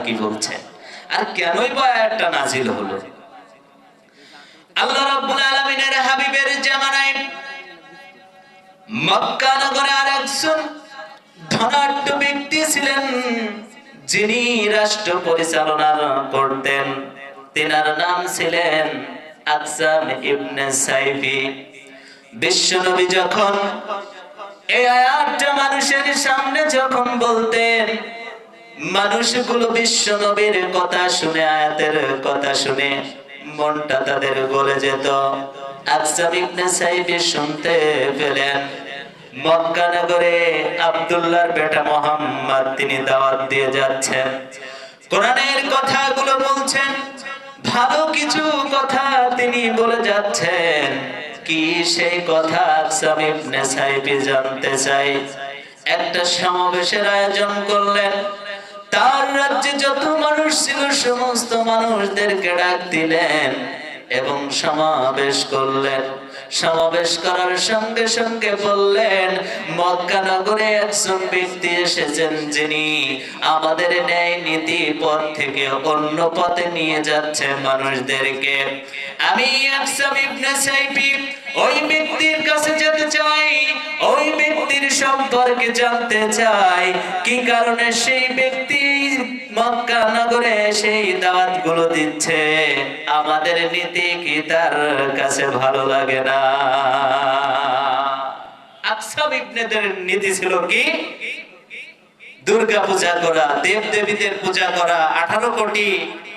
কি বলছেন আর কেনই বা আয়াতটা নাজিল হলো। আল্লাহ রাব্বুল আলামিনের হাবিবের জামানায় মক্কা নগরে আরেকজন ধনাঢ্য ব্যক্তি ছিলেন, যিনি রাষ্ট্র পরিচালনা করতেন। তিনার নাম ছিলেন আকসাম ইবনে সাইফি। বিশ্বনবী যখন এই আয়াতটা মানুষের সামনে যখন বলতেন, মানুষগুলো বিশ্বনবীর কথা শুনে, আয়াতের কথা শুনে মনটা তাদের গলে যেত। আকসাম ইবনে সাইফি শুনতে পেলেন মক্কা নগরে আব্দুল্লাহর বেটা মুহাম্মদ তিনি দাওয়াত দিয়ে যাচ্ছেন, কোরআনের কথাগুলো বলছেন, ভালো কিছু কথা তিনি বলে যাচ্ছেন। কি সেই কথা আকসাম ইবনে সাইফি জানতে চাই। একটা সমাবেশের আয়োজন করলেন। তার রাজ্যে যত মানুষ ছিল সমস্ত মানুষদেরকে ডাক দিলেন এবং সমাবেশ করলেন। সমাবেশ করার সঙ্গে সঙ্গে বললেন, মক্কা নগরে একজন ব্যক্তি এসেছেন, যিনি আমাদের ন্যায় নীতি পথ থেকে অন্য পথে নিয়ে যাচ্ছে মানুষদেরকে। আমি আকসাম ইবনে সাইফি ওই ব্যক্তির কাছে যেতে চাই, ওই ব্যক্তির সম্পর্কে জানতে চাই, কি কারণে সেই ব্যক্তি মক্কা নগরে সেই দাওয়াতগুলো দিচ্ছে, আমাদের নীতি কি তার কাছে ভালো লাগে না। আকসাম ইবনেদের নীতি ছিল কি? দুর্গা পূজা করা, দেব দেবীদের পূজা করা, 18 কোটি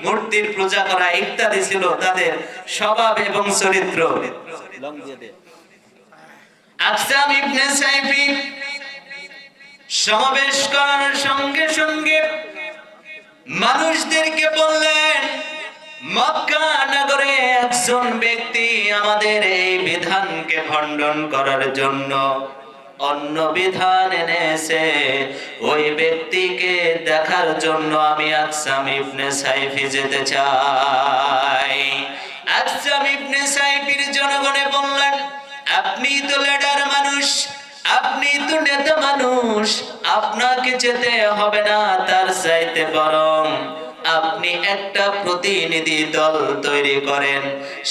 মূর্তির পূজা করা ইত্যাদি ছিল তাদের স্বভাব এবং চরিত্র। আকসাম ইবনে সাইফি সমাবেশ করার সঙ্গে সঙ্গে মানুষদেরকে বললেন, মক্কা নগরে একজন ব্যক্তি আমাদের এই বিধানকে খণ্ডন করার জন্য অন্য বিধান এনেছে। ওই ব্যক্তিকে দেখার জন্য আমি আকসাম ইবনে সাইফি যেতে চাই। আকসাম ইবনে সাইফির জনগণে বললেন, আপনি তো লিডার মানুষ, আপনি তো নেতা মানুষ, আপনাকে যেতে হবে না, তার চাইতে বরং আপনি একটা প্রতিনিধি দল তৈরি করেন,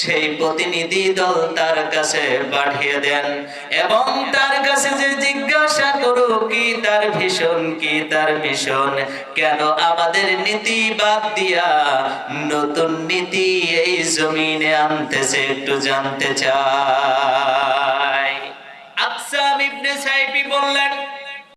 সেই প্রতিনিধি দল তার কাছে পাঠিয়ে দেন এবং তার কাছে যে জিজ্ঞাসা করুক কি তার ভীষণ, কি তার মিশন, কেন আমাদের নীতি বাদ দিয়া নতুন নীতি এই জমিনে আনতেছে, একটু জানতে চাই। আকসাম ইবনে সাইফি বললেন,